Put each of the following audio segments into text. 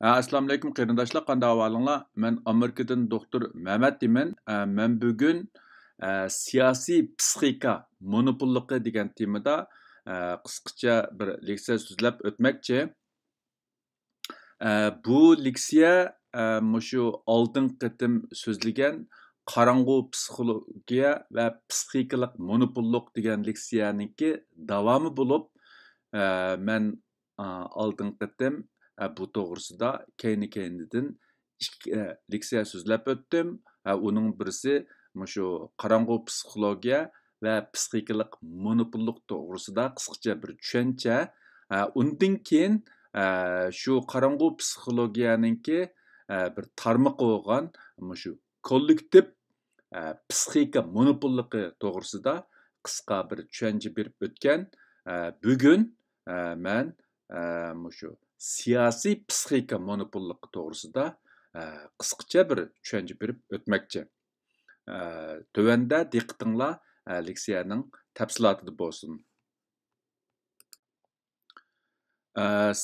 Assalomu alaykum qarindoshlar, qanday ahvolinglar? Men Amerikadan doktor Mehmet deyman. Men bugun siyosiy psixika monopolligi degan temada qisqacha bir leksiya so'zlab o'tmoqchi. Bu leksiya mushu oldin qitim so'zlagan qarang'u psixologiya va psixikalik monopollik degan leksiyaniki davomi bo'lib, men oldin qitim bu to'g'risida keynidan ikki leksiya so'zlab o'tdim. Uning birisi mushu qarang'u psixologiya va psixikalik monopollik to'g'risida qisqacha bir tushuncha. Undan keyin shu qarang'u psixologiyaningki bir tarmoqi bo'lgan mushu kollektiv psixika monopolligi to'g'risida qisqa bir tushuncha berib o'tgan. Bugun men mushu siyosiy psixika monopolligi to'g'risida qisqacha bir tushuncha berib o'tmoqchi. Tövəndə diqqətinizlər leksiyanın təfsilatı bo'lsin.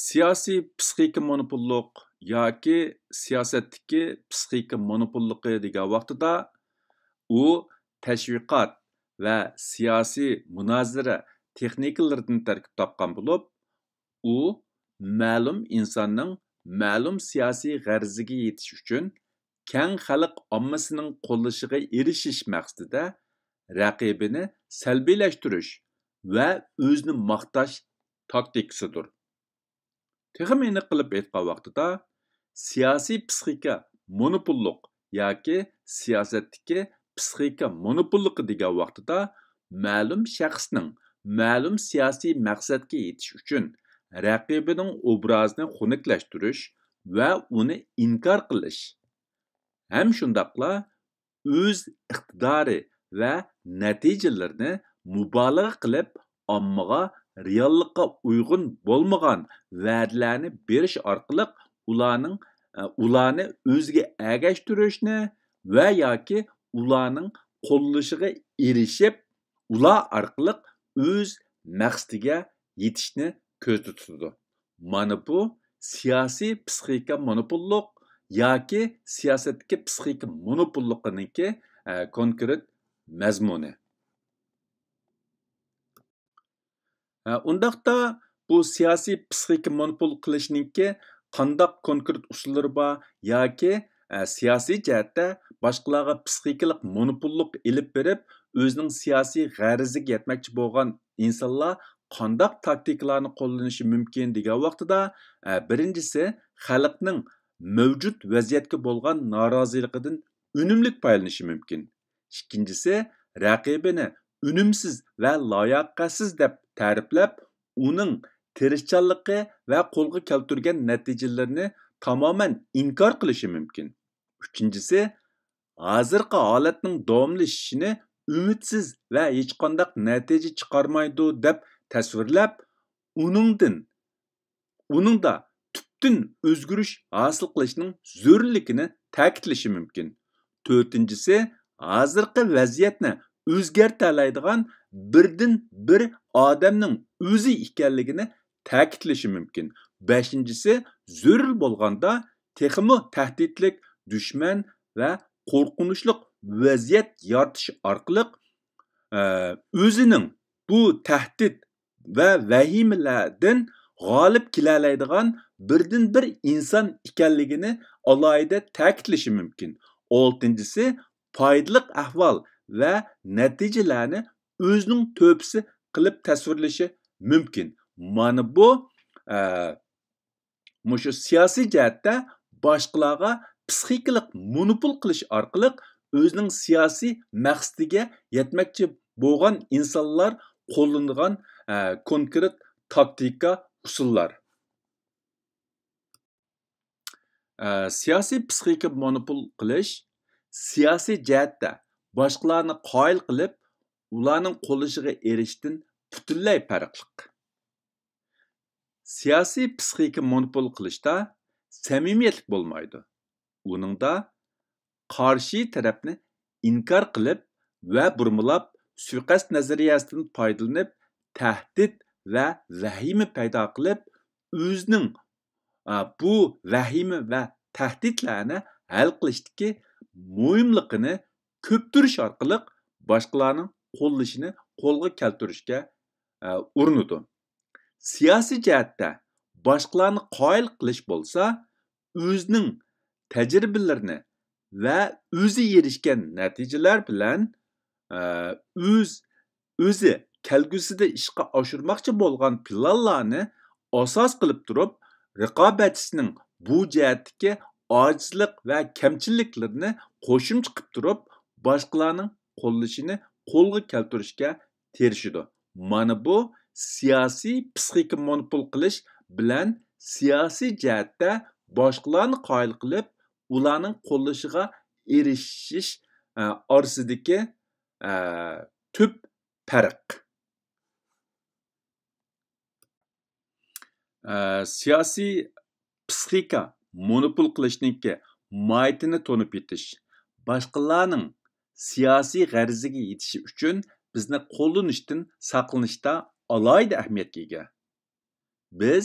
Siyosiy psixika monopollik yoki siyosatdagi psixika monopolligi degan vaqtida u tashviqot va siyosiy munozara texnikalaridan tarkib topgan bo'lib, u ma'lum insonning ma'lum siyosiy g'arziga yetish uchun keng xalq ommasining qo'llashiga erishish maqsadida raqibini salbiylashtirish va o'zini maqtash taktikasidir. Texmi aniq qilib aytgan vaqtida siyosiy psixika monopollik yoki siyosatdagi psixika monopolligi degan vaqtida ma'lum shaxsning ma'lum siyosiy maqsadga yetish uchun raqibining obrazini xunuklashtirish va uni inkor qilish, ham shundaqla o'z iqtidori va natijalarini mubolag'a qilib ommaga reallikqa uyg'un bo'lmagan va'dalarni berish orqali ularni o'ziga ergashtirishni va yoki ularning qo'llashiga erishib, ular orqali o'z maqsadiga yetishni ko'zda tutadi. Mana bu siyosiy psixika monopollik yoki siyosatdagi psixika monopolliginiki konkret mazmuni. Undaqda bu siyosiy psixika monopol qilishninki qandaq konkret usullari bor yoki siyosiy jihatda boshqalarga psixikalik monopollik ilib berib, o'zining siyosiy g'arziga yetmoqchi bo'lgan insonlar qandaq taktikalarni qo'llanishi mumkin degan vaqtida birinchisi xalqning mavjud vaziyatga bo'lgan noroziligidan unumli foydalanishi mumkin. Ikkinchisi raqibini unumsiz va layoqatsiz deb ta'riflab, uning tirishchanligi va qo'lga keltirgan natijalarini tamoman inkor qilishi mumkin. Uchinchisi hozirgi holatning davomlashishini umidsiz va hech qanday natija chiqarmaydi deb tasvirlab, uningda tubdan o'zgarish hosil qilishning zo'rligini ta'kidlashi mumkin. To'rtinchisi hozirgi vaziyatni o'zgartiradigan birdan bir odamning o'zi ekanligini ta'kidlashi mumkin. Beshinchisi zo'r bo'lganda texmi tahdidlik dushman va qo'rqinchli vaziyat yaratish orqali o'zining bu tahdid va vahimalardan g'olib kelaoladigan birdan bir inson ekanligini alohida ta'kidlashi mumkin. Oltinchisi foydali ahvol va natijalarni o'zining to'pisi qilib tasvirlashi mumkin. Mana bu mushu siyosiy jihatda boshqalarga psixikalik monopol qilish orqali o'zining siyosiy maqsadiga yetmoqchi bo'lgan insonlar qo'llanadigan konkret taktika usullar. Siyosiy psixika monopol qilish siyosiy jihatda boshqalarni qoyil qilib, ularning qo'llashiga erishishdan butunlay farqli. Siyosiy psixika monopol qilishda samimiyatlik bo'lmaydi. Uningda qarshi tarafni inkor qilib va burmilab suiqasd nazariyasidan foydalanib, tahdid va vahima paydo qilib, o'zining bu vahima va tahdidlarni hal qilishdagi muhimligini ko'ptirish orqali boshqalarning qo'llashini qo'lga keltirishga urinadi. Siyosiy jihatda boshqalarni qoyil qilish bo'lsa, o'zining tajribalarini va o'zi erishgan natijalar bilan o'zi kelgusida ishga oshirmoqchi bo'lgan planlarni asos qilib turib, raqobatchisining bu jihatdagi ojizlik va kamchiliklarni qo'shimcha qilib turib, boshqalarning qo'llashini qo'lga keltirishga tirishadi. Mana bu siyosiy psixika monopol qilish bilan siyosiy jihatda boshqalarni qoyil qilib, ularning qo'llashiga erishish orasidagi tüp farq. Siyosiy psixika monopol qilishningki mohiyatini to'nib yetish, boshqalarning siyosiy g'arziga yetishi uchun bizni qo'llanishdan saqlanishda alohida ahamiyatga ega. Biz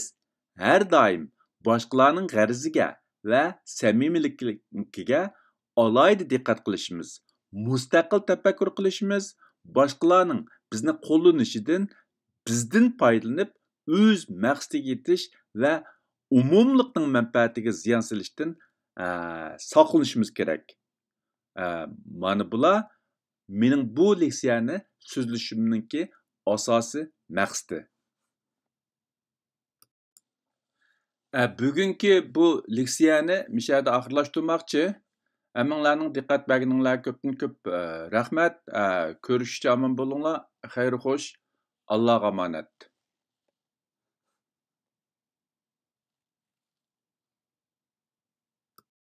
har doim boshqalarning g'arziga va samimiyligiga alohida diqqat qilishimiz, mustaqil tafakkur qilishimiz, boshqalarning bizni qo'llanishidan bizdan foydalanib o'z maqsadiga yetish va umumlikning manfaatiga ziyon solishdan saqlanishimiz kerak. Mana bular mening bu leksiyani so'zlashimninki asosiy maqsadi. Bugungi bu leksiyani mishada oxirlashtirmoqchi. Hammanglarning diqqat berganinglar ko'pdan ko'p rahmat. Ko'rishishcha omon bo'linglar. Xayr xo'sh. Allohga omonat.